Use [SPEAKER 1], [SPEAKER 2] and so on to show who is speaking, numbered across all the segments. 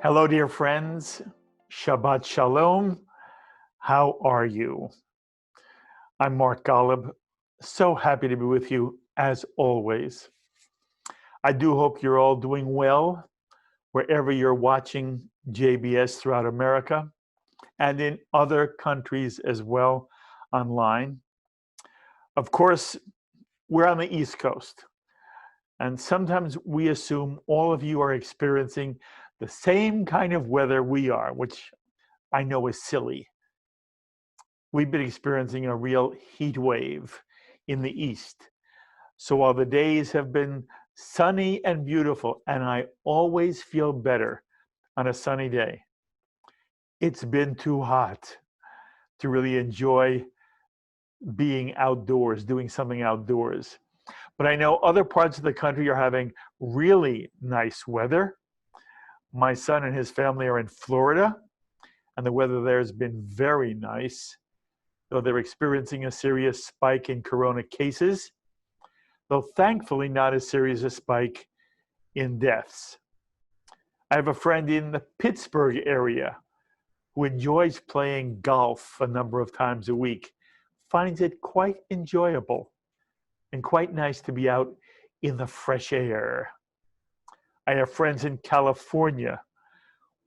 [SPEAKER 1] Hello, dear friends. Shabbat Shalom. How are you? I'm Mark Golub. So happy to be with you as always. I do hope you're all doing well wherever you're watching JBS throughout America and in other countries as well online. Of course, we're on the East Coast, and sometimes we assume all of you are experiencing the same kind of weather we are, which I know is silly. We've been experiencing a real heat wave in the East. So while the days have been sunny and beautiful, and I always feel better on a sunny day, it's been too hot to really enjoy being outdoors, doing something outdoors. But I know other parts of the country are having really nice weather. My son and his family are in Florida, and the weather there has been very nice, though they're experiencing a serious spike in corona cases, though thankfully not as serious a spike in deaths. I have a friend in the Pittsburgh area who enjoys playing golf a number of times a week, finds it quite enjoyable and quite nice to be out in the fresh air. I have friends in California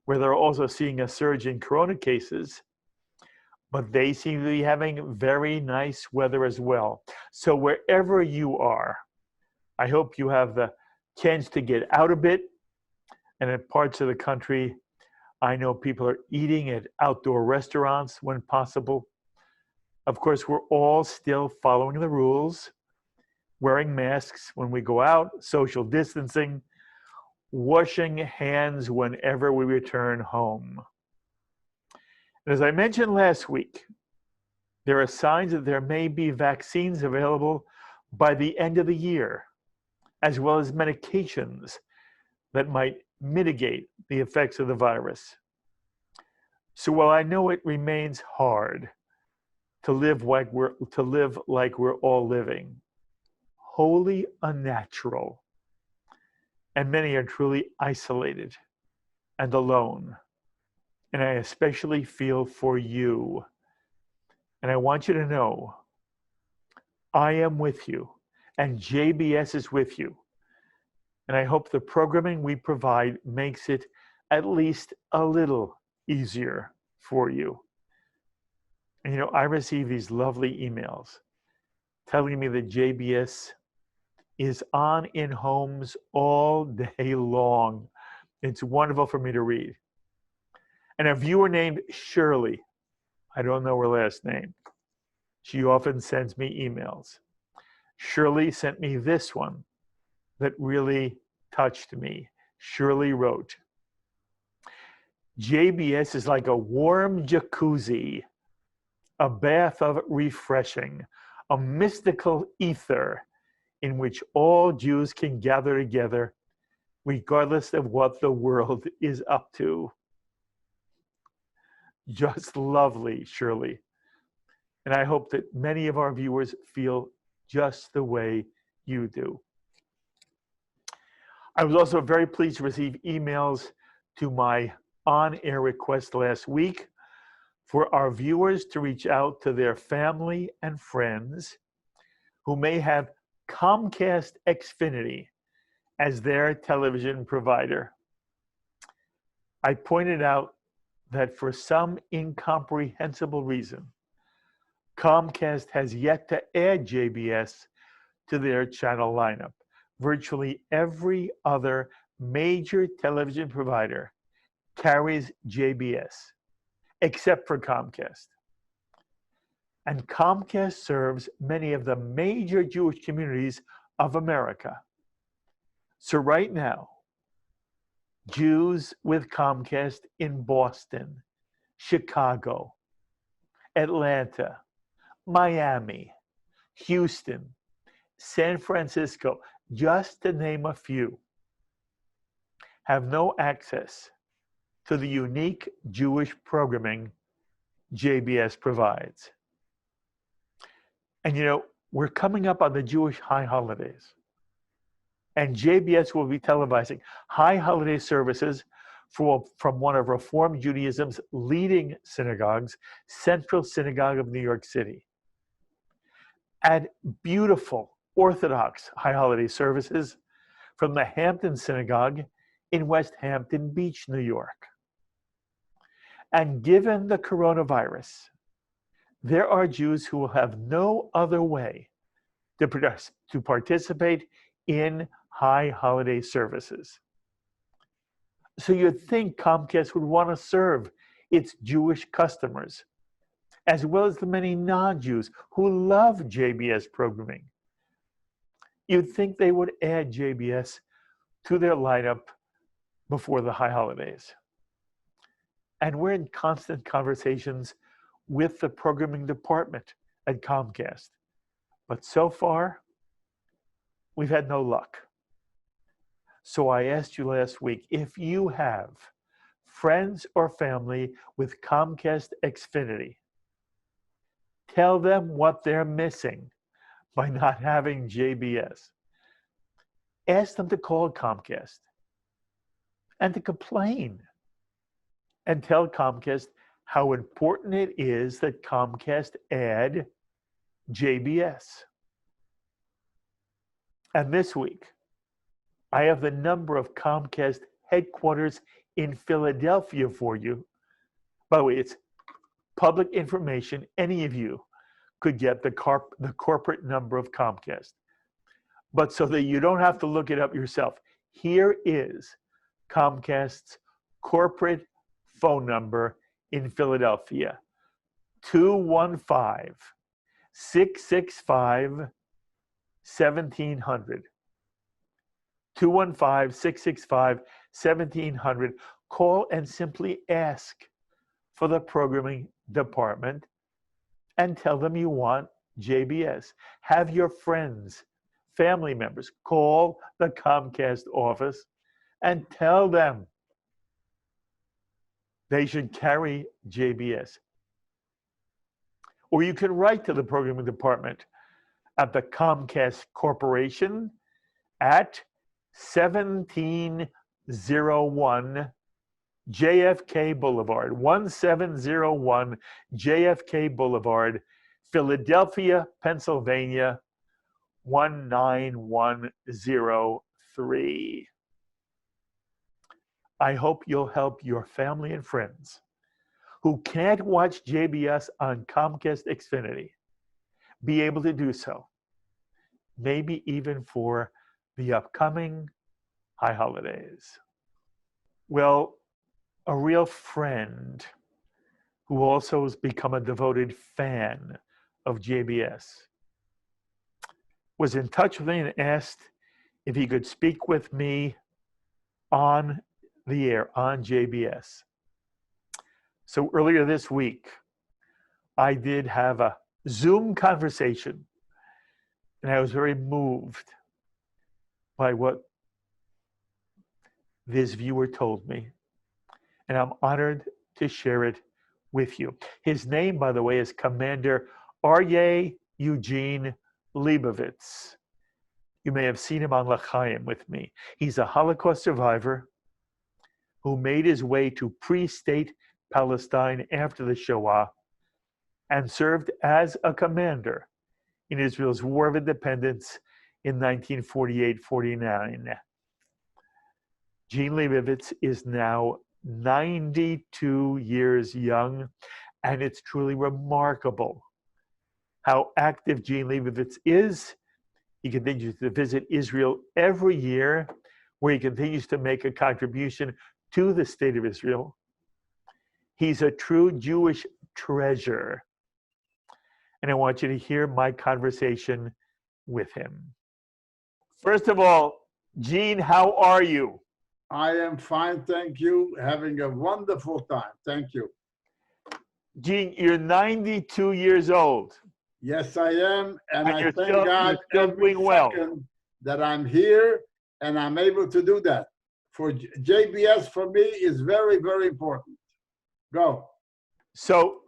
[SPEAKER 1] where they're also seeing a surge in corona cases, but they seem to be having very nice weather as well. So wherever you are, I hope you have the chance to get out a bit. And in parts of the country, I know people are eating at outdoor restaurants when possible. Of course, we're all still following the rules, wearing masks when we go out, social distancing, washing hands whenever we return home. And as I mentioned last week, there are signs that there may be vaccines available by the end of the year, as well as medications that might mitigate the effects of the virus. So while I know it remains hard to live like we're all living, wholly unnatural, and many are truly isolated and alone. And I especially feel for you. And I want you to know, I am with you, and JBS is with you. And I hope the programming we provide makes it at least a little easier for you. And you know, I receive these lovely emails telling me that JBS is on in homes all day long. It's wonderful for me to read. And a viewer named Shirley, I don't know her last name, she often sends me emails. Shirley sent me this one that really touched me. Shirley wrote, JBS is like a warm jacuzzi, a bath of refreshing, a mystical ether in which all Jews can gather together, regardless of what the world is up to. Just lovely, Shirley. And I hope that many of our viewers feel just the way you do. I was also very pleased to receive emails to my on-air request last week for our viewers to reach out to their family and friends who may have Comcast Xfinity as their television provider. I pointed out that for some incomprehensible reason, Comcast has yet to add JBS to their channel lineup. Virtually every other major television provider carries JBS, except for Comcast. And Comcast serves many of the major Jewish communities of America. So right now, Jews with Comcast in Boston, Chicago, Atlanta, Miami, Houston, San Francisco, just to name a few, have no access to the unique Jewish programming JBS provides. And you know, we're coming up on the Jewish high holidays. And JBS will be televising high holiday services from one of Reform Judaism's leading synagogues, Central Synagogue of New York City, and beautiful Orthodox High Holiday services from the Hampton Synagogue in West Hampton Beach, New York. And given the coronavirus, there are Jews who will have no other way to participate in high holiday services. So you'd think Comcast would want to serve its Jewish customers, as well as the many non-Jews who love JBS programming. You'd think they would add JBS to their lineup before the high holidays. And we're in constant conversations with the programming department at Comcast. But so far, we've had no luck. So I asked you last week, if you have friends or family with Comcast Xfinity, tell them what they're missing by not having JBS. Ask them to call Comcast and to complain, and tell Comcast how important it is that Comcast add JBS. And this week, I have the number of Comcast headquarters in Philadelphia for you. By the way, it's public information. Any of you could get the corporate number of Comcast. But so that you don't have to look it up yourself, here is Comcast's corporate phone number in Philadelphia: 215-665-1700. 215-665-1700. Call and simply ask for the programming department and tell them you want JBS. Have your friends, family members call the Comcast office and tell them they should carry JBS. Or you can write to the programming department at the Comcast Corporation at 1701 JFK Boulevard, 1701 JFK Boulevard, Philadelphia, Pennsylvania, 19103. I hope you'll help your family and friends who can't watch JBS on Comcast Xfinity be able to do so, maybe even for the upcoming high holidays. Well, a real friend who also has become a devoted fan of JBS was in touch with me and asked if he could speak with me on the air, on JBS. So earlier this week, I did have a Zoom conversation, and I was very moved by what this viewer told me. And I'm honored to share it with you. His name, by the way, is Commander Aryeh Eugene Lebovitz. You may have seen him on L'Chaim with me. He's a Holocaust survivor who made his way to pre-state Palestine after the Shoah and served as a commander in Israel's War of Independence in 1948-49. Gene Lebovitz is now 92 years young, and it's truly remarkable how active Gene Lebovitz is. He continues to visit Israel every year, where he continues to make a contribution to the state of Israel. He's a true Jewish treasure. And I want you to hear my conversation with him. First of all, Gene, how are you?
[SPEAKER 2] I am fine, thank you. Having a wonderful time. Thank you.
[SPEAKER 1] Gene, you're 92 years old.
[SPEAKER 2] Yes, I am. And I thank God
[SPEAKER 1] you're
[SPEAKER 2] every
[SPEAKER 1] doing well.
[SPEAKER 2] second that I'm here and I'm able to do that. For JBS, for me, is very, very important. Go.
[SPEAKER 1] So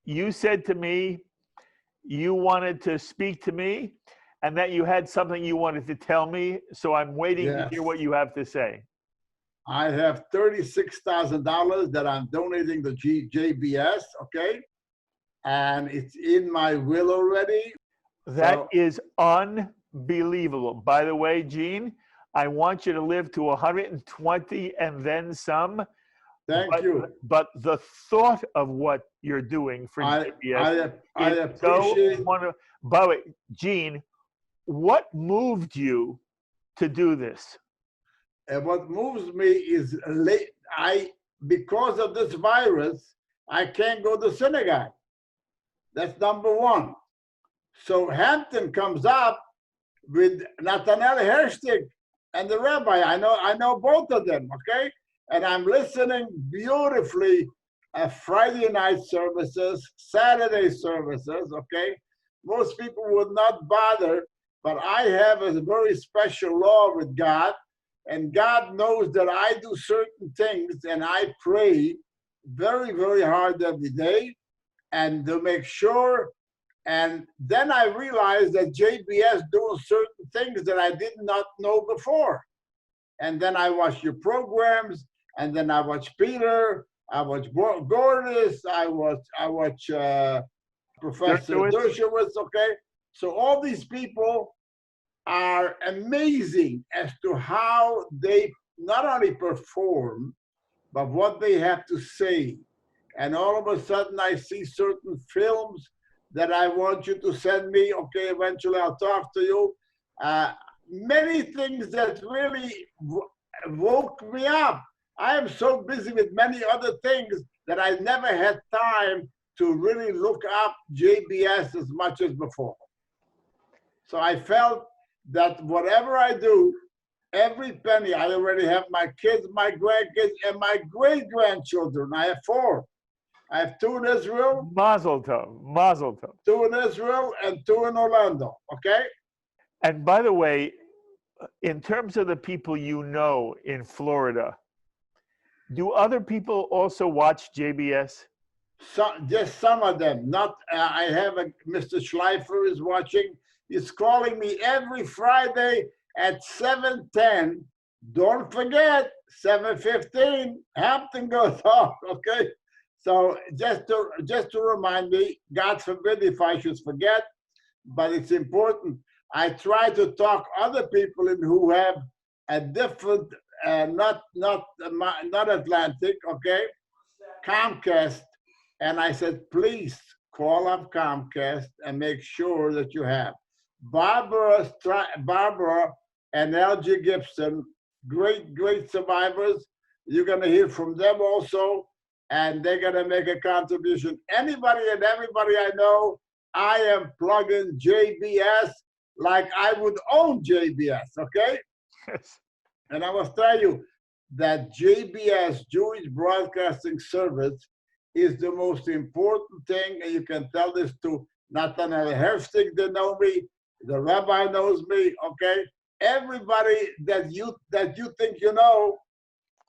[SPEAKER 1] you said to me you wanted to speak to me and that you had something you wanted to tell me. So I'm waiting to hear what you have to say.
[SPEAKER 2] I have $36,000 that I'm donating to JBS, okay? And it's in my will already.
[SPEAKER 1] That is unbelievable. By the way, Gene, I want you to live to 120 and then some.
[SPEAKER 2] Thank you.
[SPEAKER 1] But the thought of what you're doing for JBS
[SPEAKER 2] I
[SPEAKER 1] is
[SPEAKER 2] appreciate.
[SPEAKER 1] so wonderful. By the way, Gene, what moved you to do this?
[SPEAKER 2] And what moves me is because of this virus, I can't go to synagogue. That's number one. So Hampton comes up with Nathaniel Hershtig and the rabbi. I know both of them, okay? And I'm listening beautifully Friday night services, Saturday services, okay? Most people would not bother, but I have a very special law with God, and God knows that I do certain things, and I pray very, very hard every day, and to make sure. And then I realized that JBS doing certain things that I did not know before. And then I watch your programs, and then I watch Peter, I watch Gordis, I watch Professor Dershowitz, okay? So all these people are amazing as to how they not only perform, but what they have to say. And all of a sudden I see certain films that I want you to send me. Okay, eventually I'll talk to you. Many things that really woke me up. I am so busy with many other things that I never had time to really look up JBS as much as before. So I felt that whatever I do, every penny, I already have my kids, my grandkids, and my great-grandchildren. I have 4. I have 2 in Israel.
[SPEAKER 1] Mazel tov, mazel tov.
[SPEAKER 2] 2 in Israel and 2 in Orlando, okay?
[SPEAKER 1] And by the way, in terms of the people you know in Florida, do other people also watch JBS?
[SPEAKER 2] Just some of them. Not. I have Mr. Schleifer is watching. He's calling me every Friday at 7:10. Don't forget 7:15. Hampton goes off. Okay. So just to remind me, God forbid if I should forget, but it's important. I try to talk other people in who have a different, not Atlantic, okay, Comcast, and I said, please call up Comcast and make sure that you have Barbara and L.G. Gibson, great survivors. You're going to hear from them also, and they're going to make a contribution. Anybody and everybody I know, I am plugging JBS like I would own JBS, okay?
[SPEAKER 1] Yes.
[SPEAKER 2] And I must tell you that JBS, Jewish Broadcasting Service, is the most important thing, and you can tell this to Nathaniel Hershtig, they know me, the rabbi knows me, okay? Everybody that you think you know,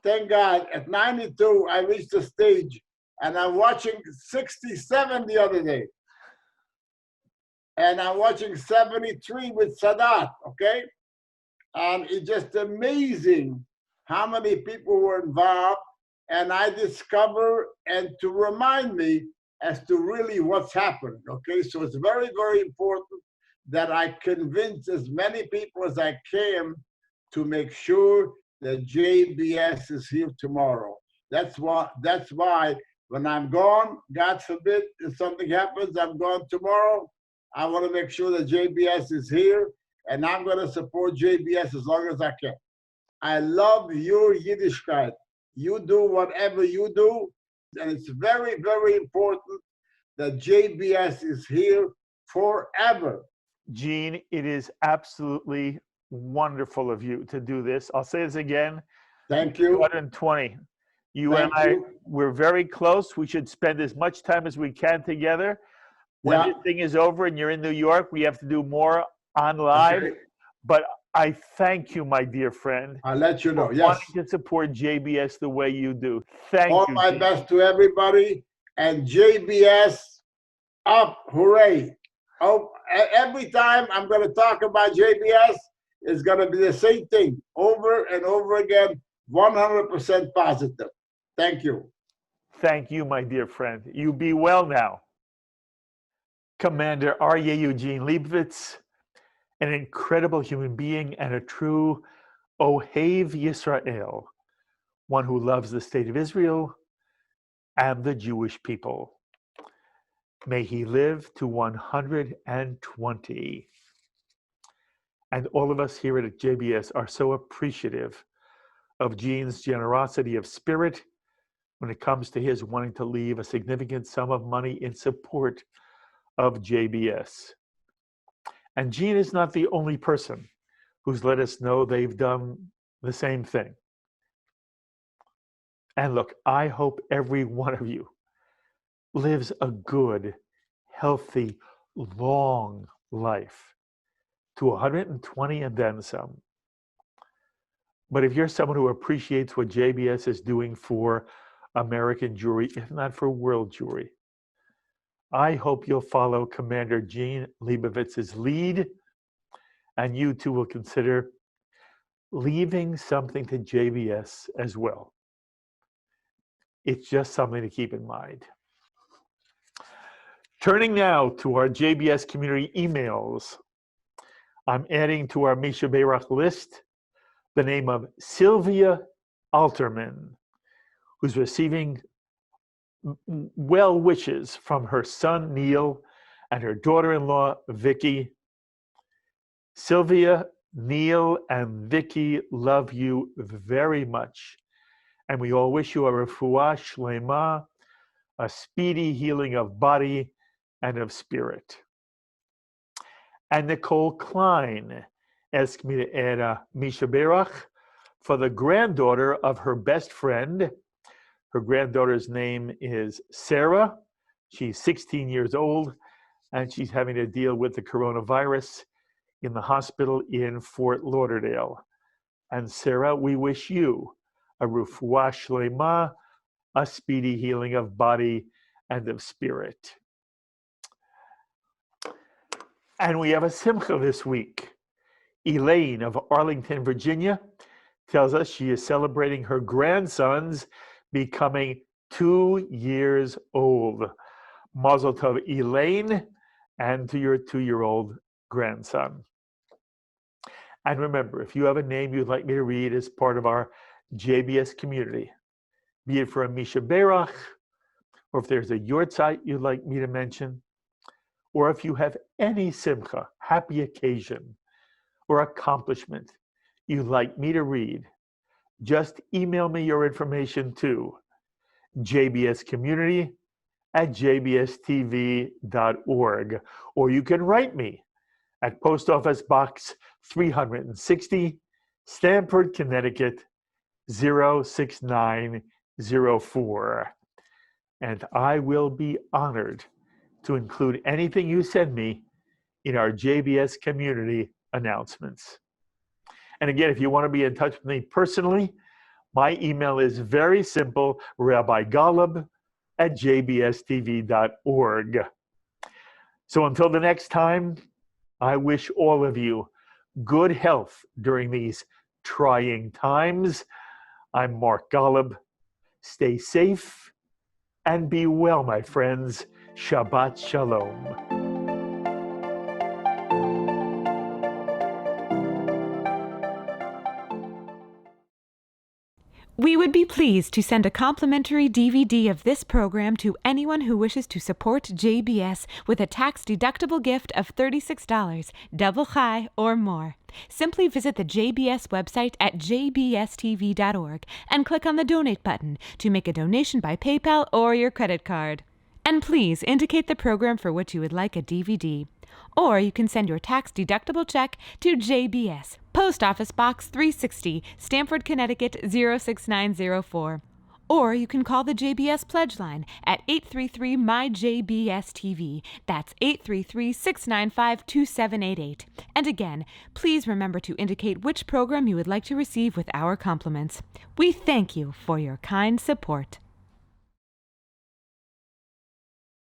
[SPEAKER 2] thank God, at 92, I reached the stage, and I'm watching 67 the other day. And I'm watching 73 with Sadat, okay? And it's just amazing how many people were involved. And I discover and to remind me as to really what's happening, okay? So it's very, very important that I convince as many people as I can to make sure that JBS is here tomorrow. That's why when I'm gone, God forbid, if something happens, I'm gone tomorrow, I want to make sure that JBS is here, and I'm going to support JBS as long as I can. I love your Yiddishkeit. You do whatever you do, and it's very, very important that JBS is here forever.
[SPEAKER 1] Gene, it is absolutely wonderful of you to do this. I'll say this again.
[SPEAKER 2] Thank you.
[SPEAKER 1] 120. You and I, we're very close. We should spend as much time as we can together. When this thing is over and you're in New York, we have to do more on live. Okay. But I thank you, my dear friend.
[SPEAKER 2] I'll let you know.
[SPEAKER 1] For wanting to support JBS the way you do. Thank you.
[SPEAKER 2] All my best to everybody. And JBS up, hooray. Oh, every time I'm going to talk about JBS, it's going to be the same thing over and over again. 100% positive. Thank you.
[SPEAKER 1] Thank you, my dear friend. You be well now. Commander Aryeh Eugene Lebovitz, an incredible human being and a true Ohev Yisrael, one who loves the state of Israel and the Jewish people. May he live to 120. And all of us here at JBS are so appreciative of Gene's generosity of spirit when it comes to his wanting to leave a significant sum of money in support of JBS. And Gene is not the only person who's let us know they've done the same thing. And look, I hope every one of you lives a good, healthy, long life to 120 and then some. But if you're someone who appreciates what JBS is doing for American Jewry, if not for world Jewry, I hope you'll follow Commander Gene Lebovitz's lead, and you too will consider leaving something to JBS as well. It's just something to keep in mind. Turning now to our JBS community emails, I'm adding to our Misha Beirach list the name of Sylvia Alterman, who's receiving well wishes from her son Neil and her daughter-in-law Vicky. Sylvia, Neil, and Vicky love you very much, and we all wish you a refuah shlema, a speedy healing of body and of spirit. And Nicole Klein asked me to add a Misha Berach for the granddaughter of her best friend. Her granddaughter's name is Sarah. She's 16 years old, and she's having to deal with the coronavirus in the hospital in Fort Lauderdale. And Sarah, we wish you a refuah shlema, a speedy healing of body and of spirit. And we have a simcha this week. Elaine of Arlington, Virginia, tells us she is celebrating her grandson's becoming 2 years old. Mazel tov, Elaine, and to your 2-year-old grandson. And remember, if you have a name you'd like me to read as part of our JBS community, be it for a Misha Berach, or if there's a yortzeit you'd like me to mention, or if you have any simcha, happy occasion, or accomplishment you'd like me to read, just email me your information to jbscommunity@jbstv.org, or you can write me at Post Office Box 360, Stamford, Connecticut, 06904. And I will be honored to include anything you send me in our JBS community announcements. And again, if you want to be in touch with me personally, my email is very simple, rabbigolub@jbstv.org. So until the next time, I wish all of you good health during these trying times. I'm Mark Golub. Stay safe and be well, my friends. Shabbat Shalom.
[SPEAKER 3] We would be pleased to send a complimentary DVD of this program to anyone who wishes to support JBS with a tax-deductible gift of $36, double chai or more. Simply visit the JBS website at jbstv.org and click on the Donate button to make a donation by PayPal or your credit card. And please indicate the program for which you would like a DVD. Or you can send your tax-deductible check to JBS, Post Office Box 360, Stamford, Connecticut 06904. Or you can call the JBS Pledge Line at 833-MY-JBS-TV. That's 833-695-2788. And again, please remember to indicate which program you would like to receive with our compliments. We thank you for your kind support.